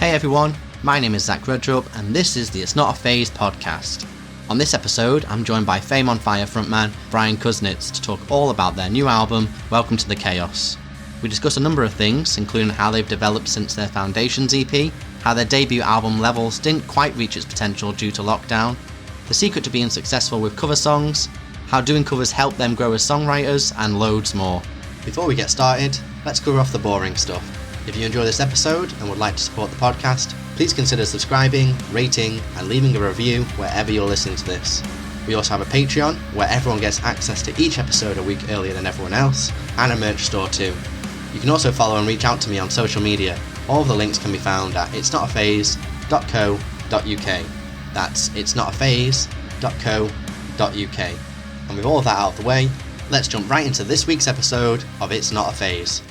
Hey everyone, my name is REDRUP and this is the It's Not a Phase podcast. On this episode, I'm joined by Fame on Fire frontman Bryan Kuznitz to talk all about their new album, Welcome to the Chaos. We discuss a number of things, including how they've developed since their Foundations EP, how their debut album Levels didn't quite reach its potential due to lockdown, the secret to being successful with cover songs, how doing covers help them grow as songwriters, and loads more. Before we get started, let's cover off the boring stuff. If you enjoy this episode and would like to support the podcast, please consider subscribing, rating, and leaving a review wherever you're listening to this. We also have a Patreon, where everyone gets access to each episode a week earlier than everyone else, and a merch store too. You can also follow and reach out to me on social media. All of the links can be found at itsnotaphase.co.uk. That's itsnotaphase.co.uk. And with all of that out of the way, let's jump right into this week's episode of It's Not a Phase.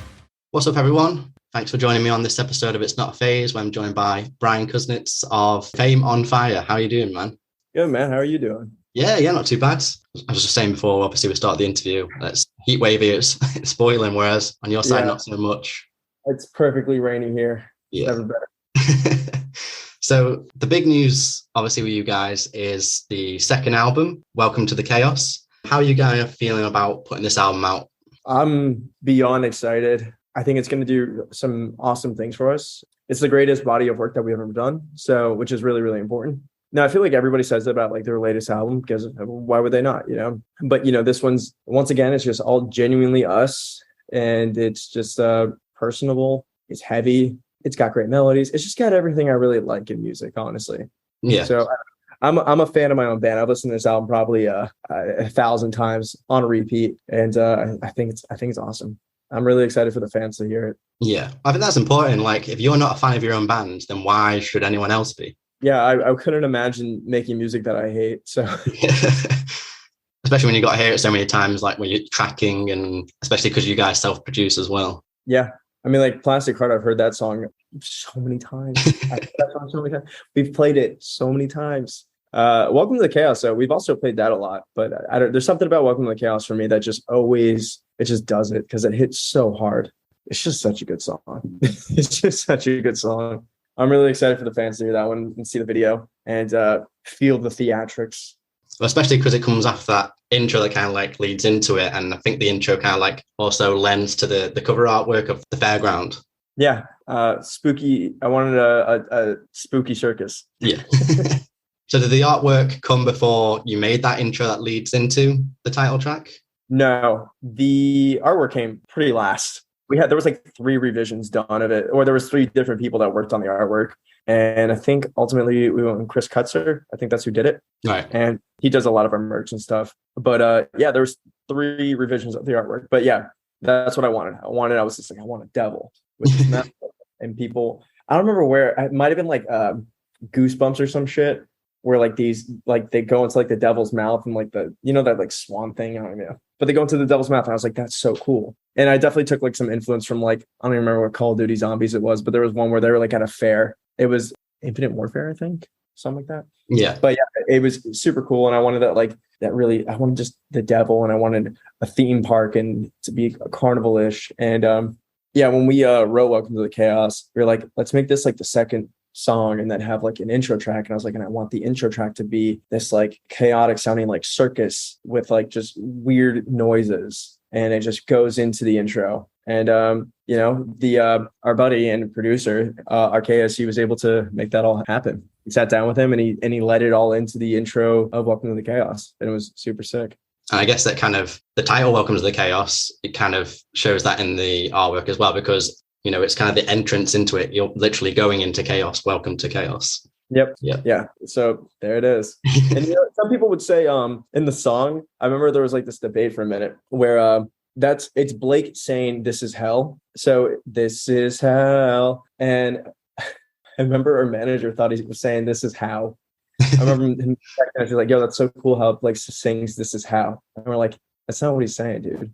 What's up everyone? Thanks for joining me on this episode of It's Not a Phase, where I'm joined by Bryan Kuznitz of Fame on Fire. How are you doing, man? Good, man. How are you doing? Yeah, not too bad. I was just saying before, obviously, we started the interview. It's heat wavy, it's spoiling, whereas on your side, not so much. It's perfectly rainy here. Yeah. Never better. So the big news, obviously, with you guys is the second album, Welcome to the Chaos. How are you guys feeling about putting this album out? I'm beyond excited. I think it's going to do some awesome things for us. It's the greatest body of work that we've ever done, which is really, really important. Now, I feel like everybody says that about like their latest album, because why would they not, But, this one's, once again, it's just all genuinely us. And it's just personable. It's heavy. It's got great melodies. It's just got everything I really like in music, honestly. Yeah. So I'm a fan of my own band. I've listened to this album probably 1,000 times on repeat. And I think it's awesome. I'm really excited for the fans to hear it. Yeah, I think that's important. Like, if you're not a fan of your own band, then why should anyone else be? Yeah, I couldn't imagine making music that I hate. So, especially when you got to hear it so many times, like when you're tracking, and especially because you guys self-produce as well. Yeah, I mean, like Plastic Heart, I've heard that song so many times. We've played it so many times. Welcome to the Chaos. So we've also played that a lot, but there's something about Welcome to the Chaos for me that just always, it just does it because it hits so hard. It's just such a good song. It's just such a good song. I'm really excited for the fans to hear that one and see the video and feel the theatrics. Well, especially because it comes after that intro that kind of like leads into it. And I think the intro kind of like also lends to the cover artwork of the fairground. Yeah. Spooky. I wanted a spooky circus. Yeah. So did the artwork come before you made that intro that leads into the title track? No, the artwork came pretty last. There was like 3 revisions done of it, or there was 3 different people that worked on the artwork. And I think ultimately we went with Chris Kutzer. I think that's who did it. Right. And he does a lot of our merch and stuff. But there was 3 revisions of the artwork. But yeah, that's what I wanted. I was just like, I want a devil with this mouth. And people, I don't remember where, it might have been like Goosebumps or some shit, where like these, like they go into like the devil's mouth and like that like swan thing. I don't know. But they go into the devil's mouth and I was like, that's so cool. And I definitely took like some influence from like, I don't even remember what Call of Duty Zombies it was, but there was one where they were like at a fair. It was Infinite Warfare, I think, something like that. Yeah. But yeah, it was super cool. And I wanted I wanted just the devil, and I wanted a theme park and to be a carnival-ish. And when we wrote Welcome to the Chaos, we were like, let's make this like the second song and then have like an intro track. And I was like, and I want the intro track to be this like chaotic sounding like circus with like just weird noises, and it just goes into the intro. And our buddy and producer Arceus, he was able to make that all happen. We sat down with him and he led it all into the intro of Welcome to the Chaos, and it was super sick. And I guess that kind of the title Welcome to the Chaos, it kind of shows that in the artwork as well, because it's kind of the entrance into it. You're literally going into chaos. Welcome to chaos. Yep. Yeah. So there it is. And some people would say in the song, I remember there was like this debate for a minute where it's Blake saying this is hell. So this is hell. And I remember our manager thought he was saying this is how. I remember him like, yo, that's so cool how Blake sings this is how. And we're like, that's not what he's saying, dude.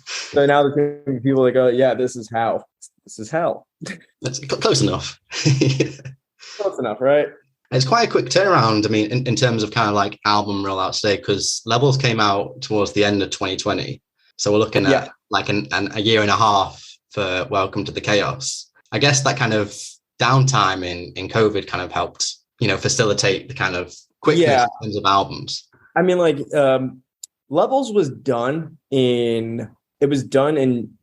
So now the people like, oh yeah, this is how. This is hell. That's close enough. Close enough, right? It's quite a quick turnaround. I mean, in terms of kind of like album rollouts today, because Levels came out towards the end of 2020. So we're looking at like a year and a half for Welcome to the Chaos. I guess that kind of downtime in COVID kind of helped, facilitate the kind of quickness in terms of albums. I mean, like, Levels was done in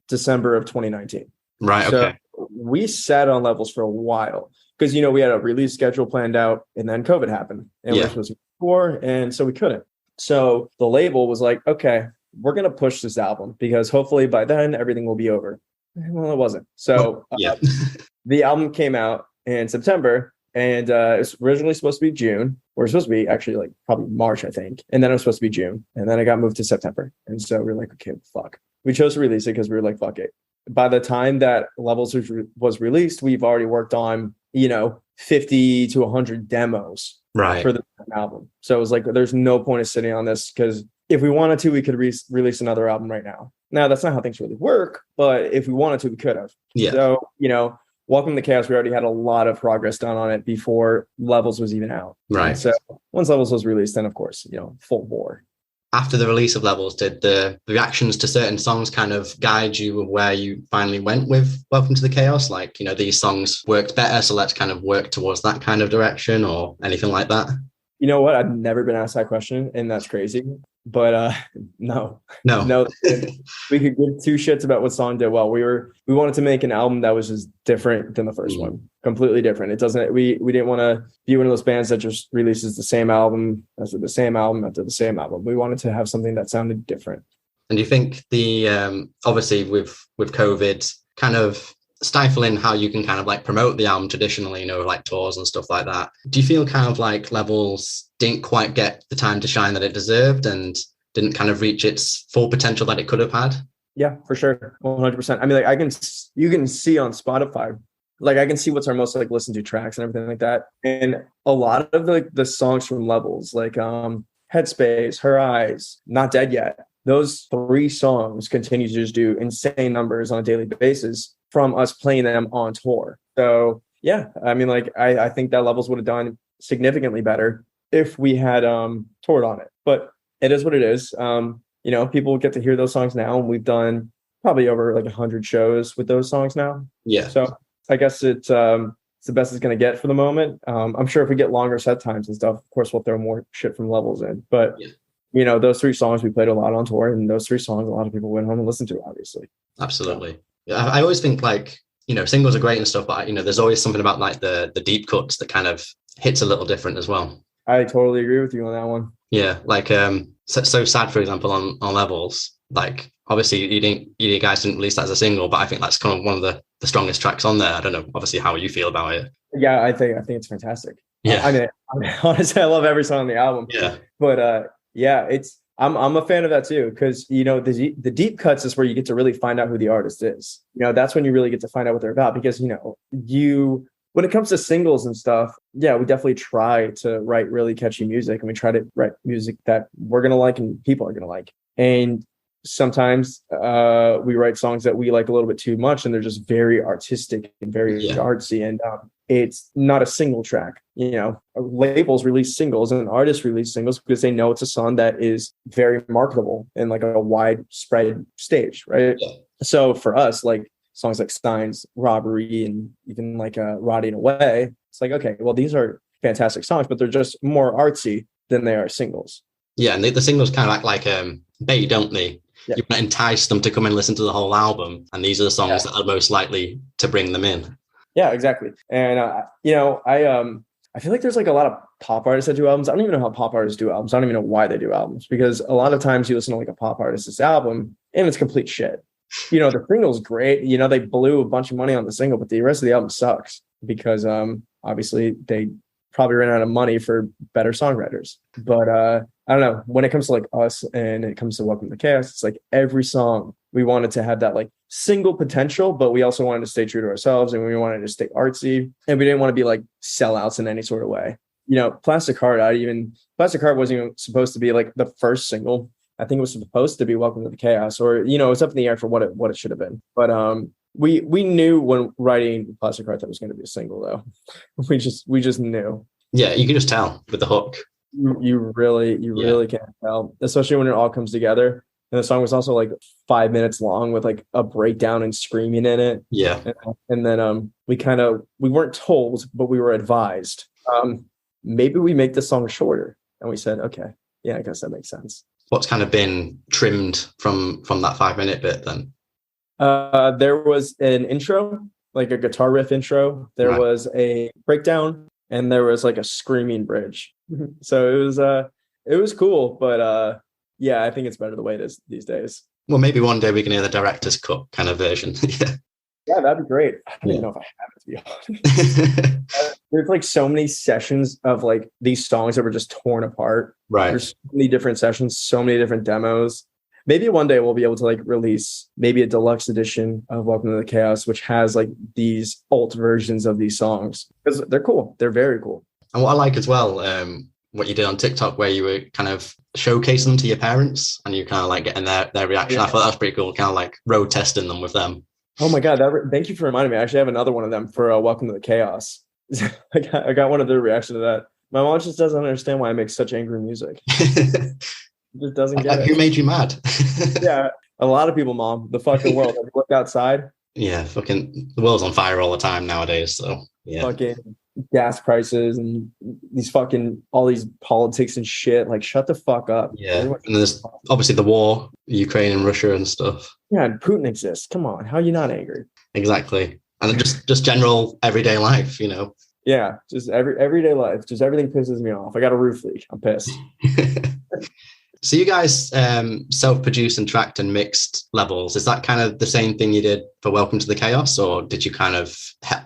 December of 2019. Right. So okay. we sat on Levels for a while because, we had a release schedule planned out and then COVID happened and we were supposed to before. And so we couldn't. So the label was like, okay, we're going to push this album because hopefully by then everything will be over. Well, it wasn't. So the album came out in September and it's originally supposed to be June. Or it's supposed to be actually like probably March, I think. And then it was supposed to be June. And then it got moved to September. And so we were like, okay, fuck. We chose to release it because we were like, fuck it. By the time that Levels was released, we've already worked on, 50 to 100 demos for the album. So it was like, there's no point of sitting on this because if we wanted to, we could release another album right now. Now, that's not how things really work, but if we wanted to, we could have. Yeah. So, Welcome to Chaos, we already had a lot of progress done on it before Levels was even out. Right. And so once Levels was released, then of course, full bore. After the release of Levels, did the reactions to certain songs kind of guide you where you finally went with Welcome to the Chaos? Like, these songs worked better, so let's kind of work towards that kind of direction or anything like that? You know what? I've never been asked that question, and that's crazy. But no. We could give two shits about what song did well. We wanted to make an album that was just different than the first one, completely different. It doesn't. We didn't want to be one of those bands that just releases the same album after the same album after the same album. We wanted to have something that sounded different. And do you think the obviously with COVID kind of stifling how you can kind of like promote the album traditionally, like tours and stuff like that. Do you feel kind of like Levels didn't quite get the time to shine that it deserved and didn't kind of reach its full potential that it could have had? Yeah, for sure. 100%. I mean, like you can see on Spotify, like I can see what's our most like listened to tracks and everything like that. And a lot of the songs from Levels, like Headspace, Her Eyes, Not Dead Yet, those 3 songs continue to just do insane numbers on a daily basis from us playing them on tour. So yeah, I mean, like I think that Levels would have done significantly better if we had toured on it. But it is what it is. People get to hear those songs now, and we've done probably over like 100 shows with those songs now. Yeah. So I guess it's the best it's going to get for the moment. I'm sure if we get longer set times and stuff, of course, we'll throw more shit from Levels in. But those 3 songs we played a lot on tour, and those 3 songs a lot of people went home and listened to, obviously. Absolutely. I always think like, singles are great and stuff, but there's always something about like the deep cuts that kind of hits a little different as well. I totally agree with you on that one. Yeah. Like so Sad, for example, on Levels, like obviously you guys didn't release that as a single, but I think that's kind of one of the strongest tracks on there. I don't know, obviously, how you feel about it. Yeah, I think it's fantastic. Yeah. I mean, honestly, I love every song on the album. Yeah. But I'm a fan of that too, because the deep cuts is where you get to really find out who the artist is. That's when you really get to find out what they're about, because when it comes to singles and stuff, yeah, we definitely try to write really catchy music, and we try to write music that we're gonna like and people are gonna like. And sometimes we write songs that we like a little bit too much, and they're just very artistic and very artsy, and it's not a single track. Labels release singles and artists release singles because they know it's a song that is very marketable in like a widespread stage, right? Yeah. So for us, like songs like Steins, Robbery, and even like Rotting Away, it's like, okay, well, these are fantastic songs, but they're just more artsy than they are singles. Yeah, and the singles kind of act like bait, don't they? Yeah. You want to entice them to come and listen to the whole album, and these are the songs that are most likely to bring them in. Yeah, exactly. And I feel like there's like a lot of pop artists that do albums. I don't even know how pop artists do albums. I don't even know why they do albums, because a lot of times you listen to like a pop artist's album and it's complete shit. The single's great. They blew a bunch of money on the single, but the rest of the album sucks because obviously they probably ran out of money for better songwriters. But I don't know. When it comes to like us and it comes to Welcome to Chaos, it's like every song we wanted to have that like single potential, but we also wanted to stay true to ourselves, and we wanted to stay artsy, and we didn't want to be like sellouts in any sort of way. Plastic Heart wasn't even supposed to be like the first single. I think it was supposed to be Welcome to the Chaos, or it was up in the air for what it should have been. But we knew when writing Plastic Heart that was going to be a single, though. We just knew. Yeah, you can just tell with the hook. You really can't tell, especially when it all comes together. And the song was also like 5 minutes long with like a breakdown and screaming in it. Yeah. And then we weren't told, but we were advised, maybe we make the song shorter. And we said, okay, yeah, I guess that makes sense. What's kind of been trimmed from that 5-minute bit then? There was an intro, like a guitar riff intro. There was a breakdown, and there was like a screaming bridge. So it was cool, but yeah, I think it's better the way it is these days. Well, maybe one day we can hear the director's cut kind of version. Yeah, that'd be great. I don't even know if I have it, to be honest. There's like so many sessions of like these songs that were just torn apart. Right. There's so many different sessions, so many different demos. Maybe one day we'll be able to like release maybe a deluxe edition of Welcome to the Chaos, which has like these alt versions of these songs, because they're cool. They're very cool. And what I like as well, what you did on TikTok, where you were kind of showcasing them to your parents and you kind of like getting their reaction. Yeah. I thought that was pretty cool, kind of like road testing them with them. Oh my God. Thank you for reminding me. I actually have another one of them for Welcome to the Chaos. I got one of their reaction to that. My mom just doesn't understand why I make such angry music. Just doesn't get it. Who made you mad? Yeah, a lot of people, Mom. The fucking world. Have you looked outside? Yeah, fucking the world's on fire all the time nowadays. So yeah, fucking gas prices and these fucking all these politics and shit. Like, shut the fuck up. Yeah, and there's obviously the war, Ukraine and Russia and stuff. Yeah, and Putin exists. Come on, how are you not angry? Exactly, and just general everyday life, you know. Yeah, just everyday life. Just everything pisses me off. I got a roof leak. I'm pissed. So you guys self-produced and tracked and mixed levels. Is that kind of the same thing you did for Welcome to the Chaos, or did you kind of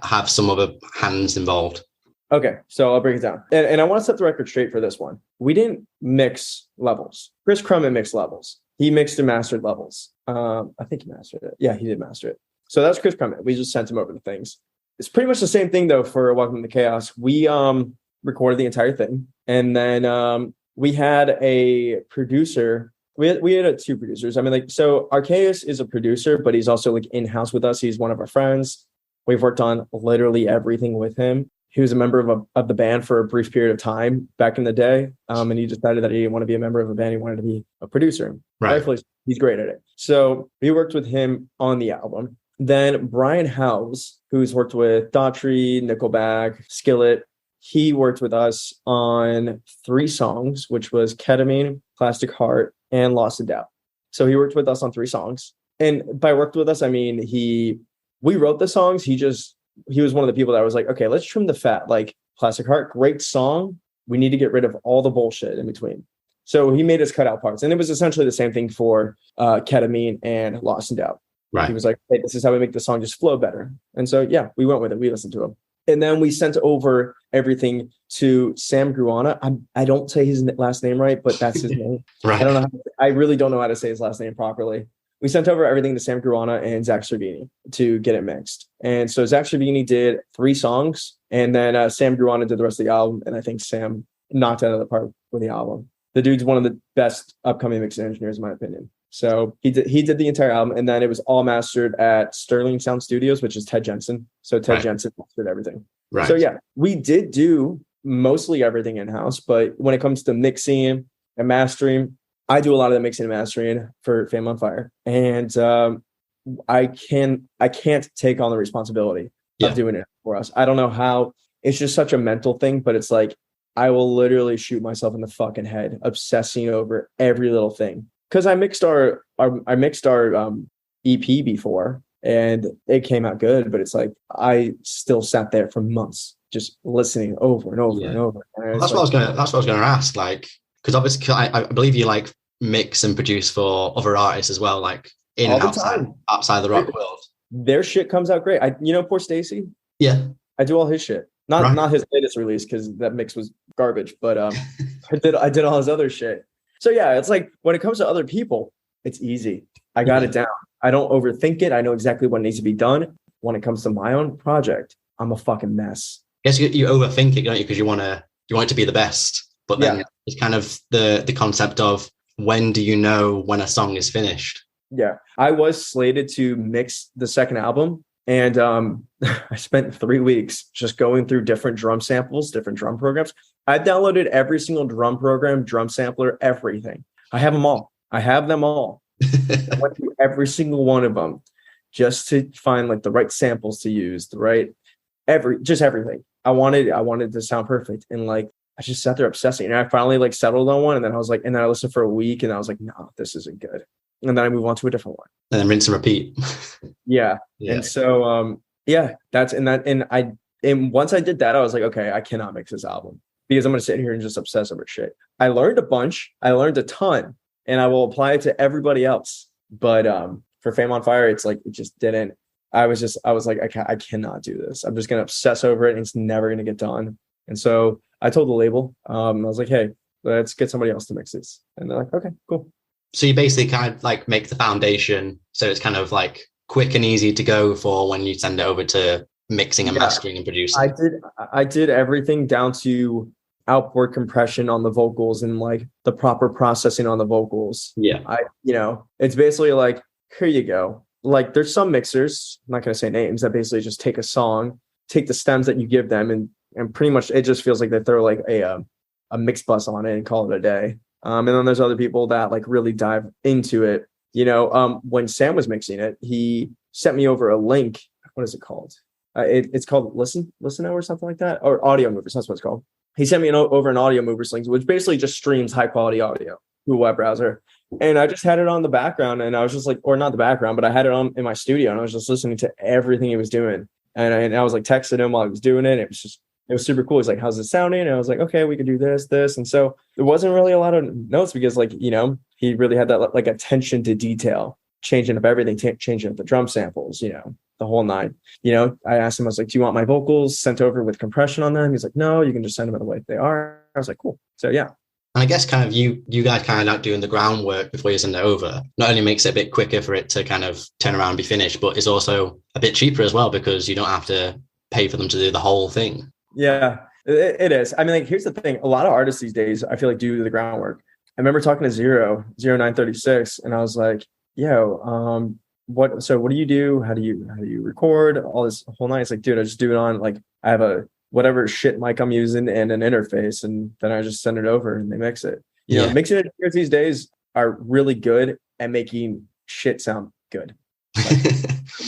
have some other hands involved? Okay, so I'll break it down. And I want to set the record straight for this one. We didn't mix levels. Chris Crummett mixed levels. He mixed and mastered levels. I think he mastered it. Yeah, he did master it. So that's Chris Crummett. We just sent him over the things. It's pretty much the same thing, though, for Welcome to the Chaos. We recorded the entire thing, and then we had a producer. We had two producers. I mean, like, so Arceus is a producer, but he's also like in-house with us. He's one of our friends. We've worked on literally everything with him. He was a member of the band for a brief period of time back in the day. And he decided that he didn't want to be a member of a band. He wanted to be a producer. Right. Rightfully, he's great at it. So we worked with him on the album. Then Brian Howes, who's worked with Daughtry, Nickelback, Skillet, he worked with us on 3 songs, which was Ketamine, Plastic Heart, and Lost in Doubt. So he worked with us on 3 songs. And by worked with us, I mean, we wrote the songs. He was one of the people that was like, okay, let's trim the fat. Like, Plastic Heart, great song. We need to get rid of all the bullshit in between. So he made us cut out parts. And it was essentially the same thing for Ketamine and Lost in Doubt. Right. He was like, hey, this is how we make the song just flow better. And so, yeah, we went with it. We listened to him. And then we sent over everything to Sam Gruana. I don't say his last name right, but that's his name. Right. I don't know. I really don't know how to say his last name properly. We sent over everything to Sam Gruana and Zach Servini to get it mixed. And so Zach Servini did 3 songs, and then Sam Gruana did the rest of the album. And I think Sam knocked out of the park with the album. The dude's one of the best upcoming mixing engineers, in my opinion. So he did the entire album, and then it was all mastered at Sterling Sound Studios, which is Ted Jensen. So Ted Jensen mastered everything. Right. So yeah, we did do mostly everything in-house, but when it comes to mixing and mastering, I do a lot of the mixing and mastering for Fame on Fire. And I can't take on the responsibility of doing it for us. I don't know how. It's just such a mental thing, but it's like I will literally shoot myself in the fucking head obsessing over every little thing. Because I mixed our EP before, and it came out good, but it's like I still sat there for months just listening over and over and over. And that's what I was going to ask, like, because obviously I believe you like mix and produce for other artists as well, like in and outside the rock world. Their shit comes out great. Poor Stacy. Yeah, I do all his shit. Not his latest release, because that mix was garbage, but I did all his other shit. So yeah, it's like when it comes to other people, it's easy. I got it down. I don't overthink it. I know exactly what needs to be done. When it comes to my own project, I'm a fucking mess. I guess you overthink it, don't you? Because you want it to be the best. But then it's kind of the concept of when do you know when a song is finished? Yeah. I was slated to mix the second album, and I spent 3 weeks just going through different drum samples, different drum programs. I downloaded every single drum program, drum sampler, everything. I have them all. I went through every single one of them just to find like the right samples to use, the right everything. I wanted to sound perfect. And like I just sat there obsessing. And I finally like settled on one. And then I was like, and then I listened for a week and I was like, no, this isn't good. And then I move on to a different one. And then rinse and repeat. Yeah. And so and once I did that, I was like, okay, I cannot mix this album because I'm going to sit here and just obsess over shit. I learned a bunch. I learned a ton and I will apply it to everybody else. But for Fame on Fire, it's like, it just didn't. I was like, I cannot do this. I'm just going to obsess over it and it's never going to get done. And so I told the label, I was like, hey, let's get somebody else to mix this. And they're like, okay, cool. So you basically kind of like make the foundation. So it's kind of like quick and easy to go for when you send it over to mixing and mastering and producing. I did everything down to outboard compression on the vocals and like the proper processing on the vocals. Yeah. It's basically like, here you go. Like there's some mixers, I'm not going to say names, that basically just take a song, take the stems that you give them and pretty much it just feels like they throw like a mix bus on it and call it a day. And then there's other people that like really dive into it. When Sam was mixing it, he sent me over a link. What is it called? It's called Listen Now or something like that, or Audio Movers. That's what it's called. He sent me over an Audio Movers link, which basically just streams high quality audio through a web browser. And I just had it on the background, and I was just like, or not the background, but I had it on in my studio, and I was just listening to everything he was doing. And I was like texting him while he was doing it. It was super cool. He's like, how's it sounding? And I was like, okay, we could do this. And so there wasn't really a lot of notes because like, he really had that like attention to detail, changing up everything, changing up the drum samples, the whole nine. I asked him, I was like, do you want my vocals sent over with compression on them? He's like, no, you can just send them the way they are. I was like, cool. So yeah. And I guess kind of you guys kind of like doing the groundwork before you send it over. Not only makes it a bit quicker for it to kind of turn around and be finished, but it's also a bit cheaper as well because you don't have to pay for them to do the whole thing. Yeah, it is. I mean, like, here's the thing. A lot of artists these days, I feel like, do the groundwork. I remember talking to 0936, and I was like, yo, what do you do? How do you record all this whole night? It's like, dude, I just do it on, like, I have a whatever shit mic I'm using and an interface, and then I just send it over and they mix it. Mixing engineers these days are really good at making shit sound good. Like,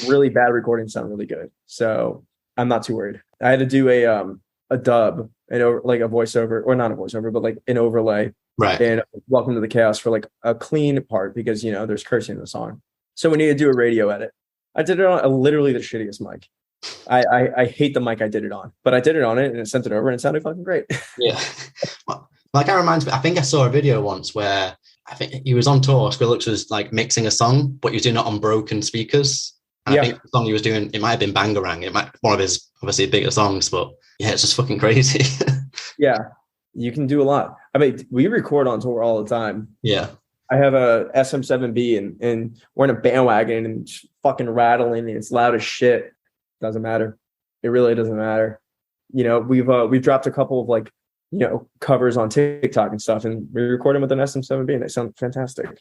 really bad recordings sound really good. So I'm not too worried. I had to do a dub, like a voiceover, or not a voiceover, but like an overlay. Right. And Welcome to the Chaos for like a clean part because, there's cursing in the song. So we need to do a radio edit. I did it on literally the shittiest mic. I hate the mic I did it on, but I did it on it and it sent it over and it sounded fucking great. Yeah. Well, that reminds me, I think I saw a video once where I think he was on tour. Skrillex was like mixing a song, but he was doing it on broken speakers. And I think the song he was doing, it might have been Bangarang. It might one of his obviously bigger songs, but yeah, it's just fucking crazy. Yeah, you can do a lot. I mean, we record on tour all the time. Yeah. I have a SM7B and we're in a bandwagon and it's fucking rattling and it's loud as shit. Doesn't matter. It really doesn't matter. We've dropped a couple of like, covers on TikTok and stuff, and we record them with an SM7B and they sound fantastic.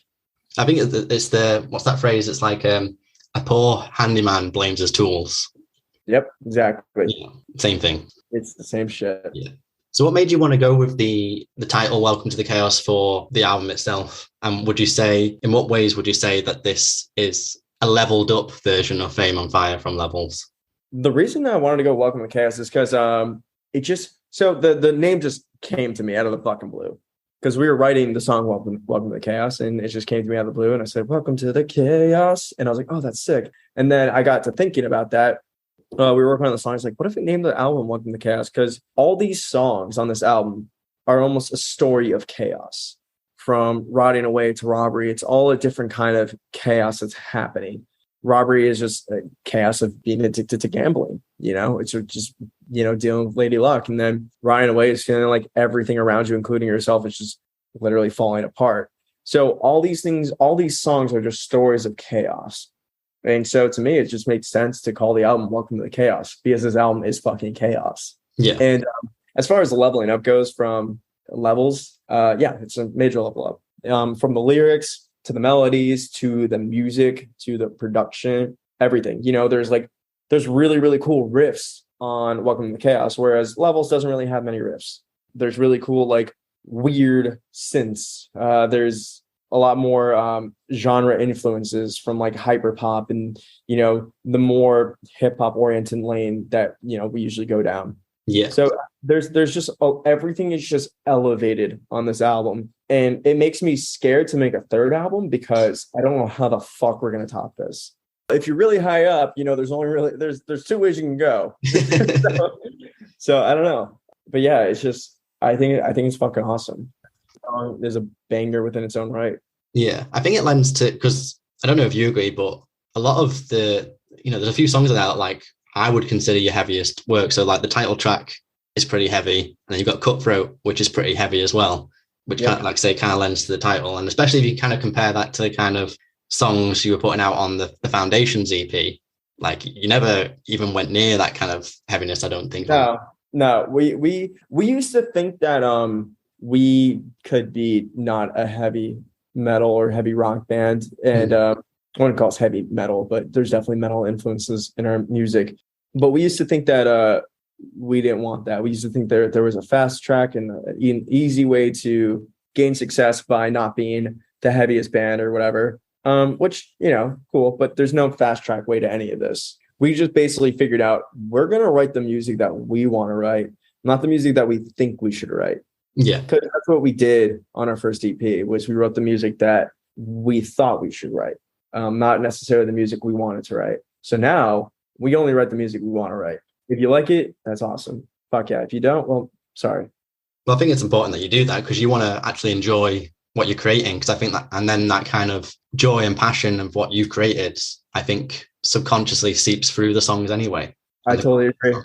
I think it's what's that phrase? It's like a poor handyman blames his tools. Yep, exactly. Yeah, same thing. It's the same shit. Yeah. So what made you want to go with the title Welcome to the Chaos for the album itself? And in what ways would you say that this is a leveled up version of Fame on Fire from Levels? The reason that I wanted to go Welcome to Chaos is because the name just came to me out of the fucking blue. Because we were writing the song Welcome to the Chaos, and it just came to me out of the blue, and I said, Welcome to the Chaos. And I was like, oh, that's sick. And then I got to thinking about that. We were working on the song. I was like, what if we named the album Welcome to Chaos? Because all these songs on this album are almost a story of chaos. From rotting away to robbery, it's all a different kind of chaos that's happening. Robbery is just a chaos of being addicted to gambling. It's just, dealing with Lady Luck. And then rotting away is feeling like everything around you, including yourself, is just literally falling apart. So all these songs are just stories of chaos. And so to me, it just makes sense to call the album Welcome to the Chaos because this album is fucking chaos. Yeah. And as far as the leveling up goes from Levels, it's a major level up. From the lyrics to the melodies, to the music, to the production, everything. There's really, really cool riffs on Welcome to the Chaos, whereas Levels doesn't really have many riffs. There's really cool, like, weird synths. There's a lot more genre influences from like hyper pop and, you know, the more hip hop oriented lane that, you know, we usually go down. Yeah. So there's just everything is just elevated on this album, and it makes me scared to make a third album because I don't know how the fuck we're gonna top this. If you're really high up, you know, there's only really there's two ways you can go. So I don't know, but yeah, it's just I think it's fucking awesome. There's a banger within its own right. Yeah, I think it lends to, because I don't know if you agree, but a lot of the, you know, there's a few songs that like I would consider your heaviest work. So like the title track is pretty heavy, and then you've got Cutthroat, which is pretty heavy as well, which kind of, like say, kind of lends to the title. And especially if you kind of compare that to the kind of songs you were putting out on the Foundations EP, like you never even went near that kind of heaviness, I don't think. No, we used to think that we could be not a heavy metal or heavy rock band, and I wouldn't call us heavy metal, but there's definitely metal influences in our music. But we used to think that we didn't want that. We used to think there was a fast track and an easy way to gain success by not being the heaviest band or whatever, which, you know, cool, but there's no fast track way to any of this. We just basically figured out we're going to write the music that we want to write, not the music that we think we should write. Yeah. Because that's what we did on our first EP, was we wrote the music that we thought we should write, not necessarily the music we wanted to write. So now we only write the music we want to write. If you like it, that's awesome. Fuck yeah. If you don't, well, sorry. Well, I think it's important that you do that because you want to actually enjoy what you're creating. Because I think that, and then that kind of joy and passion of what you've created, I think subconsciously seeps through the songs anyway. I totally agree.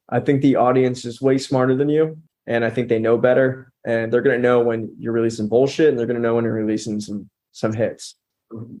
I think the audience is way smarter than you, and I think they know better, and they're going to know when you're releasing bullshit, and they're going to know when you're releasing some hits.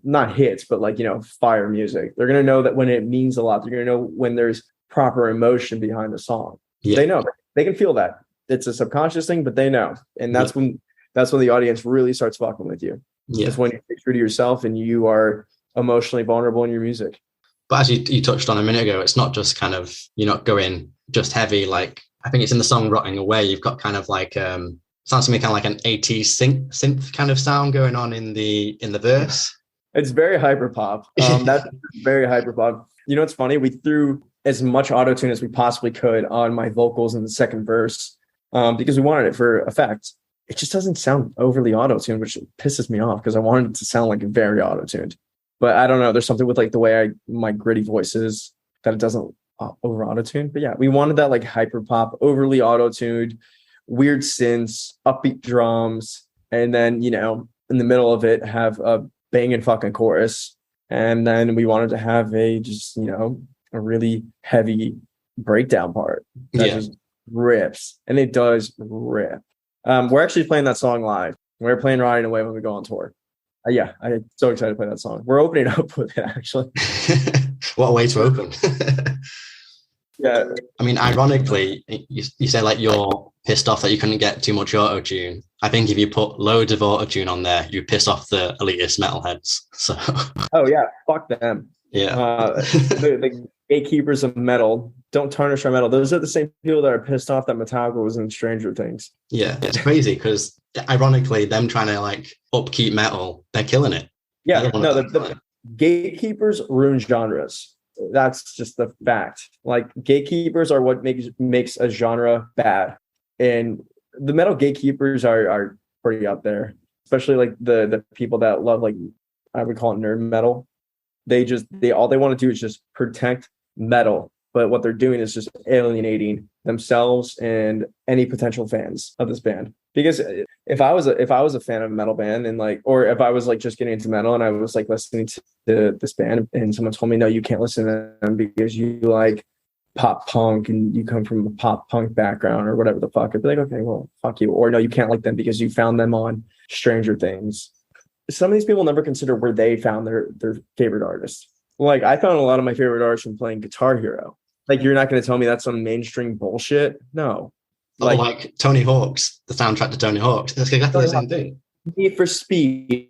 Not hits, but like, you know, fire music. They're going to know that when it means a lot. They're going to know when there's proper emotion behind the song. Yeah. They know. They can feel that. It's a subconscious thing, but they know. And that's when the audience really starts fucking with you. Yeah. It's when you stay true to yourself and you are emotionally vulnerable in your music. But as you touched on a minute ago, it's not just kind of, you're not going just heavy. Like, I think it's in the song Rotting Away, you've got kind of like, sounds to me kind of like an 80s synth kind of sound going on in the verse. It's very hyper pop. That's very hyper pop. You know, it's funny. We threw as much auto-tune as we possibly could on my vocals in the second verse because we wanted it for effect. It just doesn't sound overly auto-tuned, which pisses me off because I wanted it to sound like very auto-tuned. But I don't know. There's something with like the way my gritty voice is that it doesn't over auto-tune. But yeah, we wanted that like hyper pop, overly auto-tuned, weird synths, upbeat drums, and then, you know, in the middle of it have a banging fucking chorus. And then we wanted to have a really heavy breakdown part that just rips, and it does rip. We're actually playing that song live. We're playing Riding Away when we go on tour. I'm so excited to play that song. We're opening up with it, actually. What a way to open. Yeah. I mean, ironically, you say like you're pissed off that you couldn't get too much auto-tune. I think if you put loads of auto-tune on there, you piss off the elitist metalheads. So. Oh yeah, fuck them. Yeah. The gatekeepers of metal, don't tarnish our metal. Those are the same people that are pissed off that Metallica was in Stranger Things. Yeah, it's crazy because ironically, them trying to like upkeep metal, they're killing it. Yeah, no, the gatekeepers ruin genres. That's just the fact. Like, gatekeepers are what makes a genre bad, and the metal gatekeepers are pretty up there. Especially like the people that love, like, I would call it nerd metal. They all they want to do is just protect metal, but what they're doing is just alienating themselves and any potential fans of this band. Because if I was a fan of a metal band and like, or if I was like just getting into metal and I was like listening to this band and someone told me, no, you can't listen to them because you like pop punk and you come from a pop punk background or whatever the fuck, I'd be like, okay, well, fuck you. Or no, you can't like them because you found them on Stranger Things. Some of these people never consider where they found their favorite artists. Like, I found a lot of my favorite artists from playing Guitar Hero. Like, you're not going to tell me that's some mainstream bullshit? No. Like Tony Hawk's, the soundtrack to Tony Hawk's. That's exactly the same thing. Need for Speed.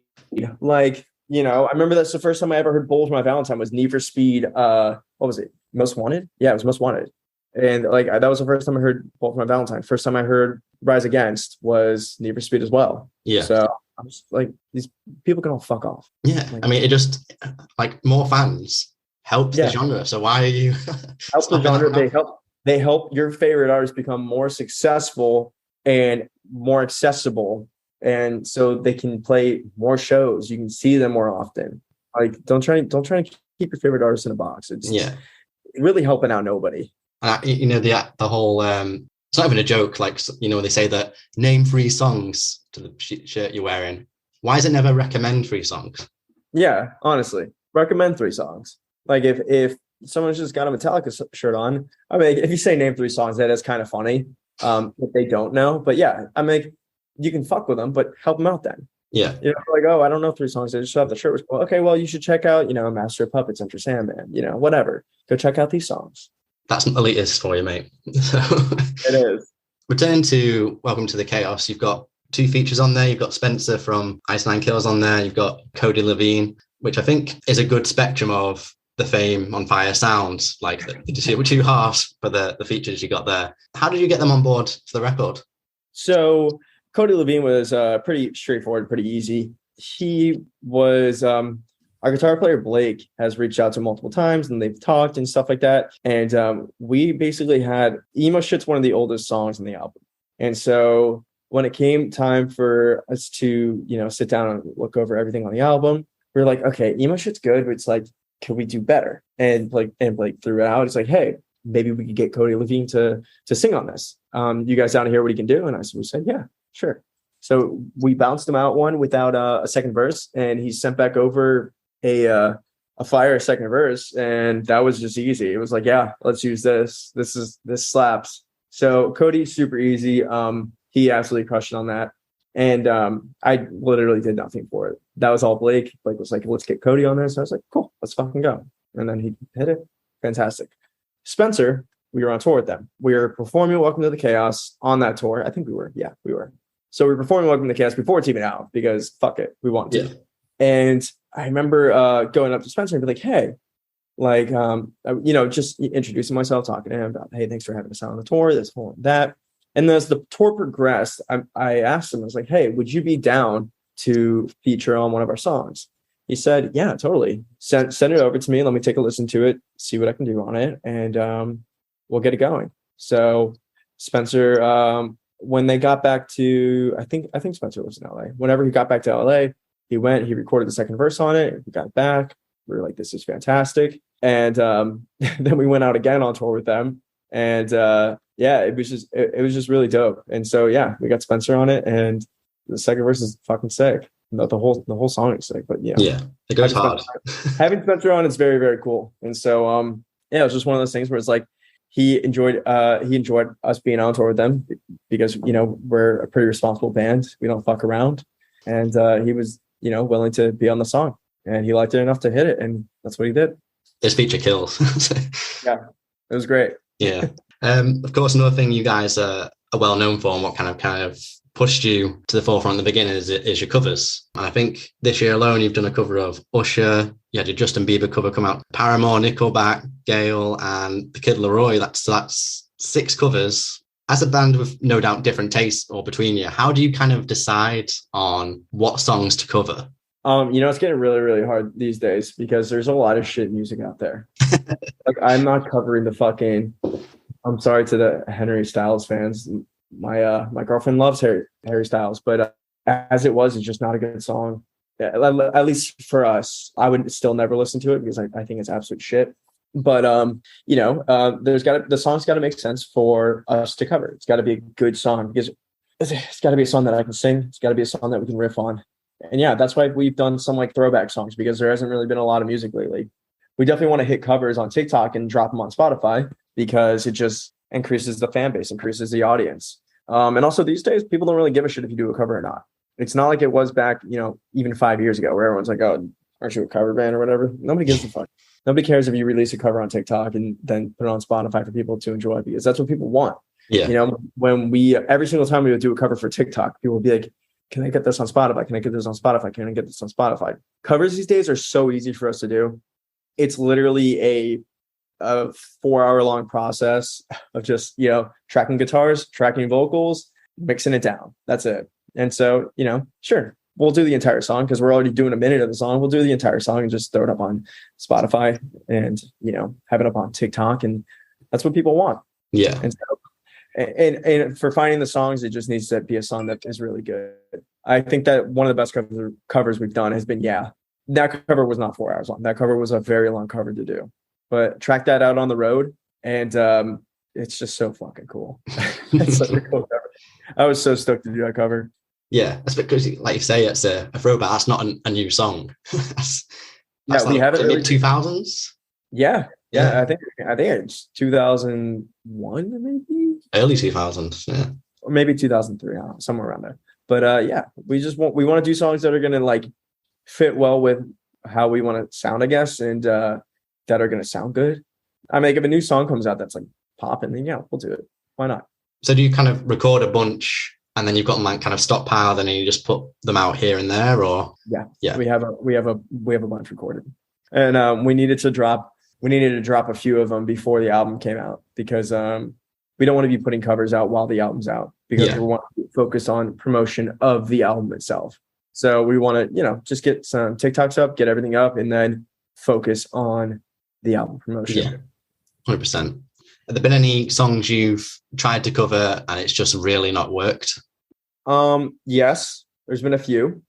Like, you know, I remember that's the first time I ever heard Bulls My Valentine was Need for Speed. What was it? Most Wanted? Yeah, it was Most Wanted. And like, that was the first time I heard Bulls My Valentine. First time I heard Rise Against was Need for Speed as well. Yeah. So I'm just like, these people can all fuck off. Yeah. Like, I mean, it just like more fans help the genre. So why are you help the genre? They help your favorite artists become more successful and more accessible. And so they can play more shows. You can see them more often. Like, don't try to keep your favorite artist in a box. It's really helping out nobody. You know, the whole it's not even a joke. Like, you know, they say that name 3 songs to the shirt you're wearing. Why is it never recommend 3 songs? Yeah, honestly, recommend 3 songs. Like if someone's just got a Metallica shirt on, I mean, if you say name 3 songs, that is kind of funny. If they don't know, but yeah, I mean, you can fuck with them, but help them out then. Yeah. You know, like, oh, I don't know 3 songs. I just have the shirt was cool. Okay, well, you should check out, you know, Master of Puppets, Enter Sandman, you know, whatever. Go check out these songs. That's elitist for you, mate. So, it is. Returning to Welcome to the Chaos, you've got 2 features on there. You've got Spencer from Ice Nine Kills on there. You've got Kody Lavigne, which I think is a good spectrum of the Fame on Fire sounds. Like, you 2 halves for the features you got there. How did you get them on board for the record? So Kody Lavigne was pretty straightforward, pretty easy. He was our guitar player Blake has reached out to him multiple times and they've talked and stuff like that. And we basically had Emo Shit's one of the oldest songs on the album. And so when it came time for us to, you know, sit down and look over everything on the album, we were like, okay, Emo Shit's good, but it's like, can we do better? And Blake threw it out. It's like, hey, maybe we could get Kody Lavigne to sing on this. You guys down to hear what he can do? And we said, yeah, sure. So we bounced him out one without a second verse, and he sent back over a fire second verse, and that was just easy. It was like, yeah, let's use this. This slaps. So Kody, super easy. He absolutely crushed it on that. And I literally did nothing for it. That was all Blake. Blake was like, let's get Kody on this. I was like, cool, let's fucking go. And then he hit it. Fantastic. Spencer, we were on tour with them. We were performing Welcome to the Chaos on that tour. I think we were. Yeah, we were. So we were performing Welcome to the Chaos before it's even out because fuck it, we wanted to. And I remember going up to Spencer and be like, hey, like, you know, just introducing myself, talking to him about, hey, thanks for having us out on the tour, this whole and that. And as the tour progressed, I asked him, I was like, hey, would you be down to feature on one of our songs? He said, yeah, totally. Send it over to me. Let me take a listen to it, see what I can do on it. And we'll get it going. So Spencer, when they got back to, I think Spencer lives in LA. Whenever he got back to LA, he recorded the second verse on it. We got it back. We were like, this is fantastic. And then we went out again on tour with them. And yeah, it was just really dope. And so, yeah, we got Spencer on it, and the second verse is fucking sick. The whole song is sick, but yeah, it goes hard. Having Spencer on, it's very, very cool. And so, yeah, it was just one of those things where it's like, he enjoyed us being on tour with them because, you know, we're a pretty responsible band. We don't fuck around. And he was, you know, willing to be on the song, and he liked it enough to hit it. And that's what he did. His feature kills. Yeah, it was great. Yeah. Of course, another thing you guys are well known for, and what kind of pushed you to the forefront at the beginning is your covers. And I think this year alone, you've done a cover of Usher. You had your Justin Bieber cover come out, Paramore, Nickelback, Gale, and The Kid Laroi. That's 6 covers. As a band with no doubt different tastes or between you, how do you kind of decide on what songs to cover? You know, it's getting really, really hard these days because there's a lot of shit music out there. Like, I'm not covering the fucking, I'm sorry to the Henry Styles fans. My girlfriend loves Harry Styles, but as it was, it's just not a good song. At least for us, I would still never listen to it because I think it's absolute shit. But you know, the song's got to make sense for us to cover. It's got to be a good song because it's got to be a song that I can sing. It's got to be a song that we can riff on. And yeah, that's why we've done some like throwback songs, because there hasn't really been a lot of music lately. We definitely want to hit covers on TikTok and drop them on Spotify because it just increases the fan base, increases the audience. And also these days, people don't really give a shit if you do a cover or not. It's not like it was back, you know, even 5 years ago where everyone's like, oh, aren't you a cover band or whatever? Nobody gives a fuck. Nobody cares if you release a cover on TikTok and then put it on Spotify for people to enjoy, because that's what people want. Yeah. You know, when every single time we would do a cover for TikTok, people would be like, can I get this on Spotify? Can I get this on Spotify? Can I get this on Spotify? Covers these days are so easy for us to do. It's literally a 4-hour long process of just, you know, tracking guitars, tracking vocals, mixing it down. That's it. And so, you know, sure, we'll do the entire song because we're already doing a minute of the song. We'll do the entire song and just throw it up on Spotify and, have it up on TikTok. And that's what people want. Yeah. And so, and for finding the songs, it just needs to be a song that is really good. I think that one of the best covers we've done has been Yeah. That cover was not 4 hours long. That cover was a very long cover to do. But track that out on the road, and it's just so fucking cool. It's such a cool cover. I was so stoked to do that cover. Yeah, that's because, like you say, it's a throwback. That's not a new song. that's we like have it mid 2000s. Yeah. I think it's 2001, maybe early 2000s. Yeah, or maybe 2003, I don't know, somewhere around there. But we want to do songs that are gonna like fit well with how we want to sound, I guess, and that are gonna sound good. I mean, like, if a new song comes out that's like popping, then yeah, we'll do it. Why not? So do you kind of record a bunch and then you've got them like kind of stockpiled and you just put them out here and there, or? Yeah. We have a bunch recorded, and we needed to drop a few of them before the album came out because we don't want to be putting covers out while the album's out because we want to focus on promotion of the album itself. So we want to, just get some TikToks up, get everything up, and then focus on the album promotion. Yeah, 100%. Have there been any songs you've tried to cover and it's just really not worked? Yes, there's been a few.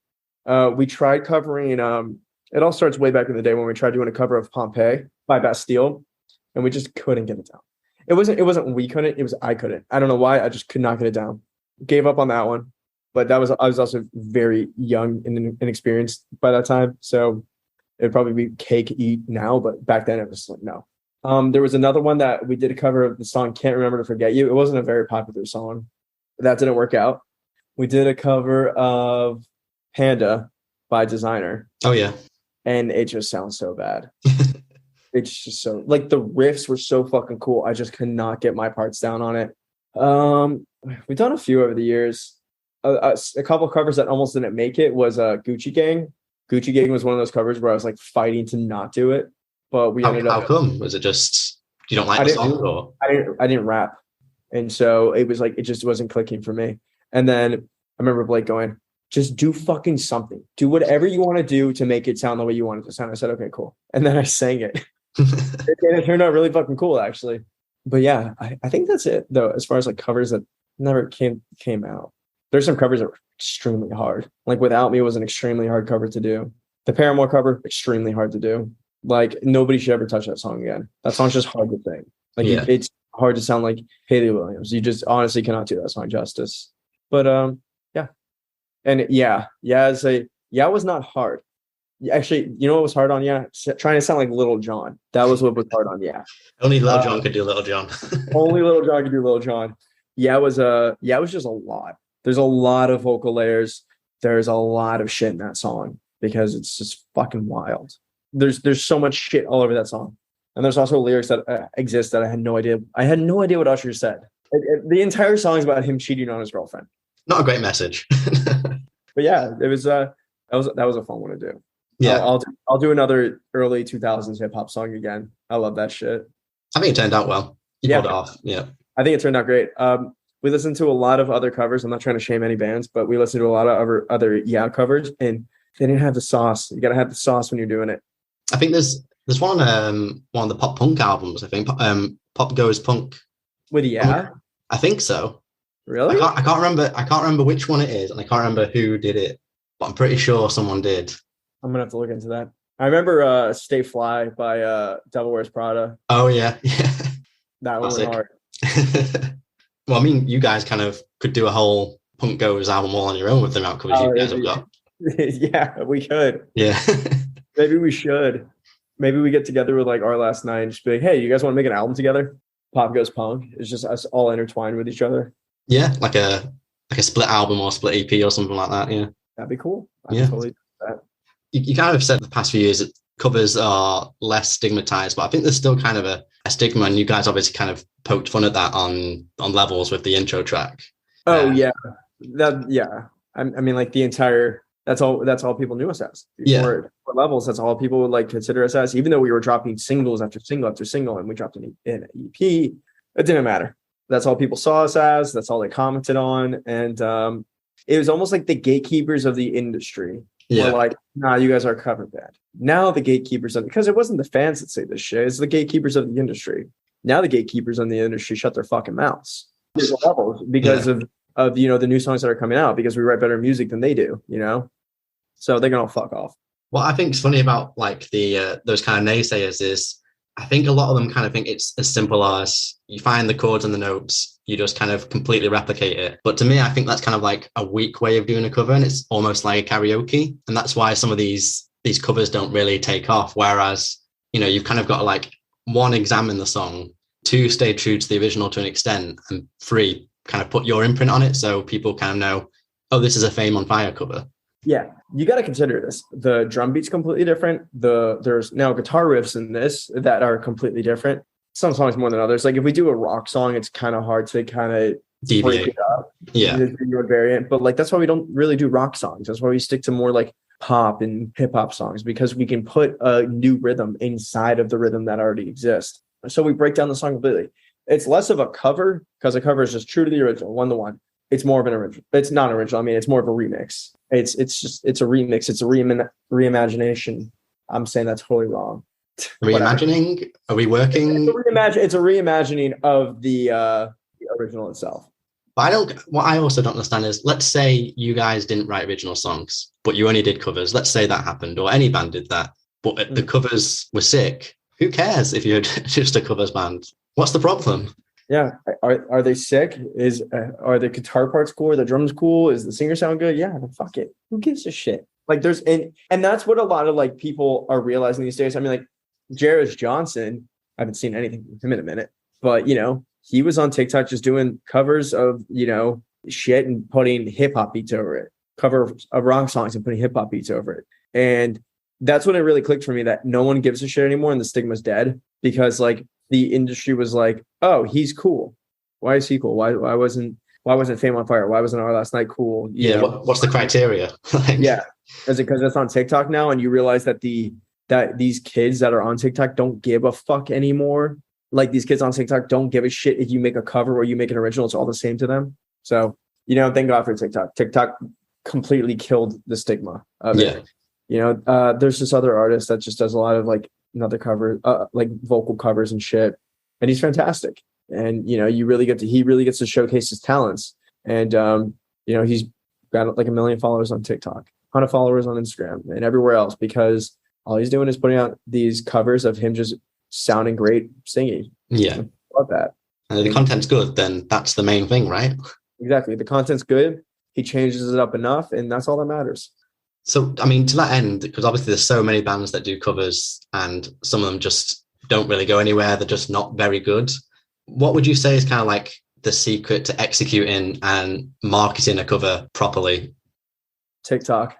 We tried covering, it all starts way back in the day when we tried doing a cover of Pompeii by Bastille, and we just couldn't get it down. It wasn't we couldn't, it was I couldn't. I don't know why, I just could not get it down. Gave up on that one. But I was also very young and inexperienced by that time. So it'd probably be cake eat now, but back then it was like, no. There was another one that we did a cover of the song Can't Remember to Forget You. It wasn't a very popular song. That didn't work out. We did a cover of Panda by Designer. Oh, yeah. And it just sounds so bad. It's just so, like, the riffs were so fucking cool. I just could not get my parts down on it. We've done a few over the years. A couple of covers that almost didn't make it was Gucci Gang. Gucci Gang was one of those covers where I was like fighting to not do it, but we ended up. How come? Was it just you don't like the song? Or? I didn't rap, and so it was like it just wasn't clicking for me. And then I remember Blake going, "Just do fucking something. Do whatever you want to do to make it sound the way you want it to sound." I said, "Okay, cool." And then I sang it, and it turned out really fucking cool, actually. But yeah, I think that's it though. As far as like covers that never came out. There's some covers that were extremely hard. Like Without Me was an extremely hard cover to do. The Paramore cover, extremely hard to do. Like nobody should ever touch that song again. That song's just hard to sing. Like it's hard to sound like Haley Williams. You just honestly cannot do that song justice. But yeah. And yeah was not hard. Actually, you know what was hard on Yeah? Trying to sound like Little John. That was what was hard on Yeah. Only Little John could do Little John. Only Little John could do Little John. Yeah was just a lot. There's a lot of vocal layers. There's a lot of shit in that song because it's just fucking wild. There's so much shit all over that song. And there's also lyrics that exist that I had no idea. I had no idea what Usher said. The entire song is about him cheating on his girlfriend. Not a great message. But yeah, it was that was a fun one to do. Yeah. I'll do another early 2000s hip hop song again. I love that shit. I think it turned out well. You pulled it off. Yeah. I think it turned out great. We listened to a lot of other covers. I'm not trying to shame any bands, but we listened to a lot of other Yeah covers, and they didn't have the sauce. You got to have the sauce when you're doing it. I think there's one of the pop punk albums. I think Pop Goes Punk with Yeah. Punk. I think so. Really? I can't remember which one it is, and I can't remember who did it, but I'm pretty sure someone did. I'm gonna have to look into that. I remember "Stay Fly" by Devil Wears Prada. Oh yeah. That one was hard. Well, I mean, you guys kind of could do a whole Punk Goes album all on your own with the amount of covers you guys have got. Yeah, we could. Yeah. Maybe we should. Maybe we get together with like Our Last Night and just be like, hey, you guys want to make an album together? Pop Goes Punk. It's just us all intertwined with each other. Yeah, like a split album or split EP or something like that. Yeah. That'd be cool. Yeah. Totally do that. You kind of said the past few years that covers are less stigmatized, but I think there's still kind of a stigma, and you guys obviously kind of poked fun at that on Levels with the intro track. Oh yeah. I mean, like the entire that's all people knew us as. For Levels, that's all people would like consider us as, even though we were dropping singles after single after single, and we dropped an EP. It didn't matter. That's all people saw us as. That's all they commented on. And it was almost like the gatekeepers of the industry were like, nah, you guys are a cover band. Now the gatekeepers because it wasn't the fans that say this shit, it's the gatekeepers of the industry. Now the gatekeepers in the industry shut their fucking mouths. There's levels because of you know, the new songs that are coming out, because we write better music than they do, you know? So they're gonna fuck off. What I think is funny about like the those kind of naysayers is I think a lot of them kind of think it's as simple as you find the chords and the notes, you just kind of completely replicate it. But to me, I think that's kind of like a weak way of doing a cover, and it's almost like a karaoke. And that's why some of these covers don't really take off. Whereas, you know, you've kind of got to like, 1, examine the song, 2, stay true to the original to an extent, and 3, kind of put your imprint on it so people kind of know, oh, this is a Fame on Fire cover. Yeah, you got to consider this. The drum beat's completely different. There's now guitar riffs in this that are completely different. Some songs more than others. Like if we do a rock song, it's kind of hard to kind of break it up. Yeah, your variant. But like that's why we don't really do rock songs. That's why we stick to more like pop and hip hop songs, because we can put a new rhythm inside of the rhythm that already exists. So we break down the song completely. It's less of a cover, because a cover is just true to the original, 1-to-1. It's more of an original. It's not original. I mean, it's more of a remix. It's a remix. It's a reimagination. I'm saying that's totally wrong. Reimagining? Are we working? It's a reimagining of the original itself. But what I also don't understand is, let's say you guys didn't write original songs, but you only did covers. Let's say that happened, or any band did that, but the covers were sick. Who cares if you're just a covers band? What's the problem? Yeah. Are they sick? Are the guitar parts cool? Are the drums cool? Is the singer sound good? Yeah, then fuck it. Who gives a shit? Like and that's what a lot of like people are realizing these days. I mean, like Jairus Johnson, I haven't seen anything from him in a minute, but you know, he was on TikTok just doing covers of, you know, shit and putting hip hop beats over it, cover of rock songs and putting hip hop beats over it. And that's when it really clicked for me that no one gives a shit anymore and the stigma's dead, because like the industry was like, oh, he's cool. Why is he cool? Why wasn't Fame on Fire? Why wasn't Our Last Night cool? What's the criteria? Yeah. Is it because it's on TikTok now and you realize that these kids that are on TikTok don't give a fuck anymore? Like these kids on TikTok don't give a shit if you make a cover or you make an original. It's all the same to them. So, you know, thank God for TikTok. TikTok completely killed the stigma of it. You know, there's this other artist that just does a lot of like another cover, like vocal covers and shit. And he's fantastic. And, you know, he really gets to showcase his talents. And, you know, he's got like 1 million followers on TikTok, 100 followers on Instagram and everywhere else, because all he's doing is putting out these covers of him just sounding great singing. Yeah. I love that. And if the content's good, then that's the main thing, right? Exactly. The content's good. He changes it up enough, and that's all that matters. So, I mean, to that end, because obviously there's so many bands that do covers and some of them just don't really go anywhere. They're just not very good. What would you say is kind of like the secret to executing and marketing a cover properly? TikTok.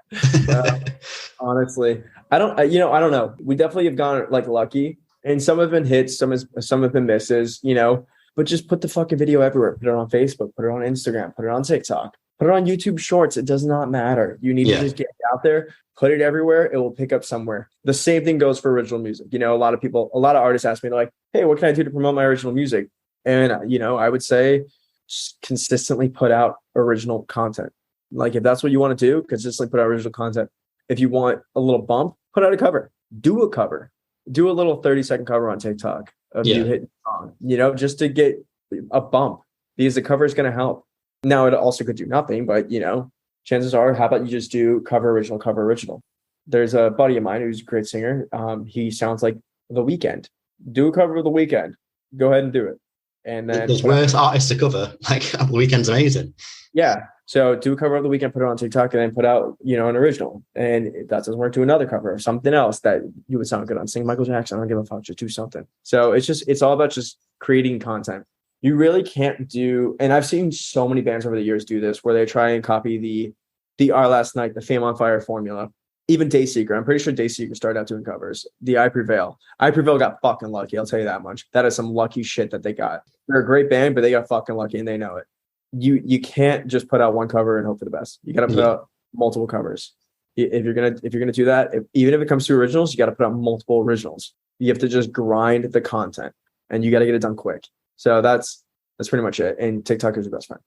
Honestly, I don't know. We definitely have gone like lucky, and some have been hits, some have been misses, you know, but just put the fucking video everywhere. Put it on Facebook, put it on Instagram, put it on TikTok, put it on YouTube Shorts. It does not matter. You need to just get it out there, put it everywhere. It will pick up somewhere. The same thing goes for original music. You know, a lot of artists ask me like, hey, what can I do to promote my original music? And, you know, I would say just consistently put out original content. Like if that's what you want to do, consistently put out original content. If you want a little bump, put out a cover. Do a cover. Do a little 30-second cover on TikTok of you hitting a song, you know, just to get a bump, because the cover is going to help. Now it also could do nothing, but you know, chances are, how about you just do cover original? There's a buddy of mine who's a great singer. He sounds like The Weeknd. Do a cover of The Weeknd. Go ahead and do it. And then there's worse artists to cover. Like The Weeknd's amazing. Yeah. So do a cover of The Weeknd, put it on TikTok, and then put out, you know, an original. And if that doesn't work, do another cover of something else that you would sound good on. Sing Michael Jackson. I don't give a fuck. Just do something. So it's all about just creating content. You really can't do, and I've seen so many bands over the years do this, where they try and copy the Our Last Night, the Fame on Fire formula. Even Dayseeker. I'm pretty sure Dayseeker started out doing covers. The I Prevail got fucking lucky. I'll tell you that much. That is some lucky shit that they got. They're a great band, but they got fucking lucky and they know it. You can't just put out one cover and hope for the best. You got to put out multiple covers. If you're gonna do that, even if it comes to originals, you got to put out multiple originals. You have to just grind the content, and you got to get it done quick. So that's pretty much it. And TikTok is your best friend.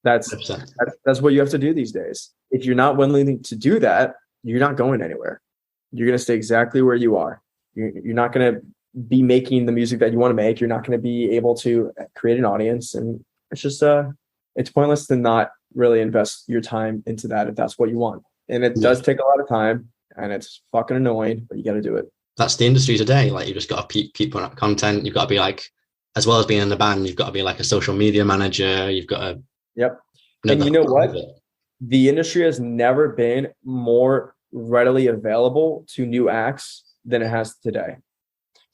That's what you have to do these days. If you're not willing to do that, you're not going anywhere. You're going to stay exactly where you are. You're not going to be making the music that you want to make. You're not going to be able to create an audience. And it's just, it's pointless to not really invest your time into that if that's what you want. And it does take a lot of time, and it's fucking annoying, but you got to do it. That's the industry today. Like, you just got to keep putting out content. You've got to be like, as well as being in the band, you've got to be like a social media manager. You've got to. Yep. And you know what? The industry has never been more readily available to new acts than it has today.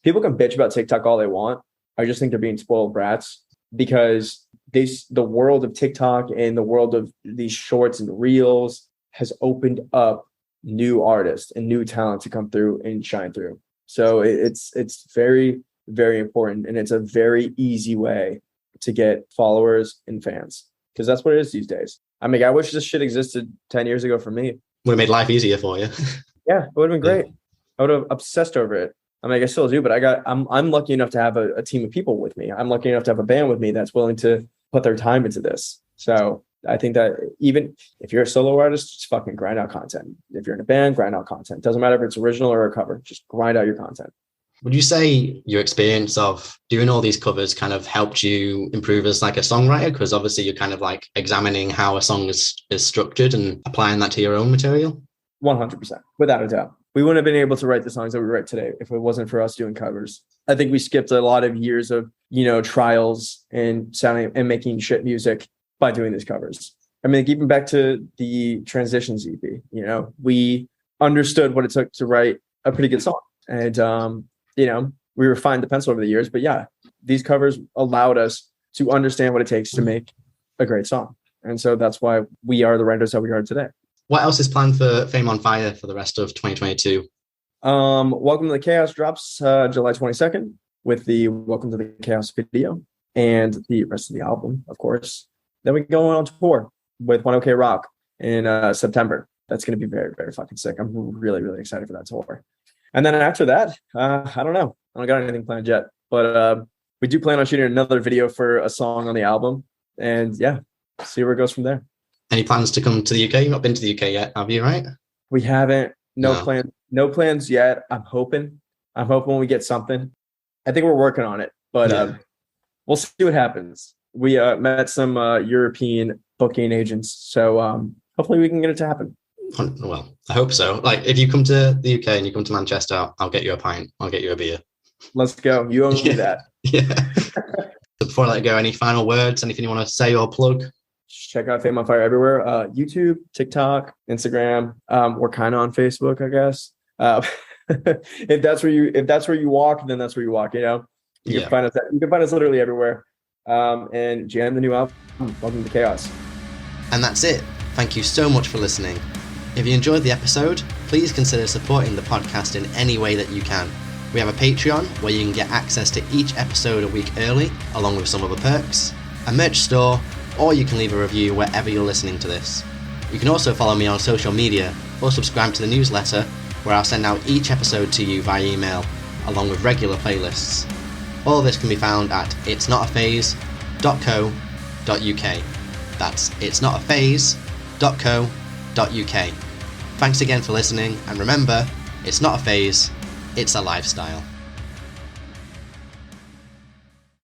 People can bitch about TikTok all they want. I just think they're being spoiled brats, because the world of TikTok and the world of these shorts and reels has opened up new artists and new talent to come through and shine through. So it's very, very important. And it's a very easy way to get followers and fans, because that's what it is these days. I mean, I wish this shit existed 10 years ago for me. Would have made life easier for you. Yeah, it would have been great. I would have obsessed over it. I mean, I still do, but I'm lucky enough to have a team of people with me. I'm lucky enough to have a band with me that's willing to put their time into this. So I think that even if you're a solo artist, just fucking grind out content. If you're in a band, grind out content. Doesn't matter if it's original or a cover, just grind out your content. Would you say your experience of doing all these covers kind of helped you improve as like a songwriter? Because obviously you're kind of like examining how a song is structured and applying that to your own material. 100%, without a doubt. We wouldn't have been able to write the songs that we write today if it wasn't for us doing covers. I think we skipped a lot of years of, trials and sounding and making shit music by doing these covers. I mean, even back to the Transitions EP, we understood what it took to write a pretty good song. And, we refined the pencil over the years, but yeah, these covers allowed us to understand what it takes to make a great song. And so that's why we are the writers that we are today. What else is planned for Fame on Fire for the rest of 2022? Welcome to the Chaos drops July 22nd with the Welcome to the Chaos video and the rest of the album, of course. Then we go on tour with One OK Rock in September. That's going to be very, very fucking sick. I'm really, really excited for that tour. And then after that, I don't know. I don't got anything planned yet. But we do plan on shooting another video for a song on the album. And yeah, see where it goes from there. Any plans to come to the UK? You've not been to the UK yet, have you, right? We haven't. No plans yet. I'm hoping when we get something. I think we're working on it. But we'll see what happens. We met some European booking agents. So hopefully we can get it to happen. Well, I hope so. Like, if you come to the UK and you come to Manchester, I'll get you a pint. I'll get you a beer. Let's go. You owe me that. Yeah. So before I let go, any final words? Anything you want to say or plug? Check out Fame on Fire everywhere. YouTube, TikTok, Instagram. We're kind of on Facebook, I guess. If that's where you walk, then that's where you walk. You can find us. You can find us literally everywhere. And jam the new album. Welcome to Chaos. And that's it. Thank you so much for listening. If you enjoyed the episode, please consider supporting the podcast in any way that you can. We have a Patreon where you can get access to each episode a week early, along with some other perks, a merch store, or you can leave a review wherever you're listening to this. You can also follow me on social media or subscribe to the newsletter, where I'll send out each episode to you via email, along with regular playlists. All of this can be found at itsnotaphase.co.uk. That's itsnotaphase.co.uk. Thanks again for listening, and remember, it's not a phase, it's a lifestyle.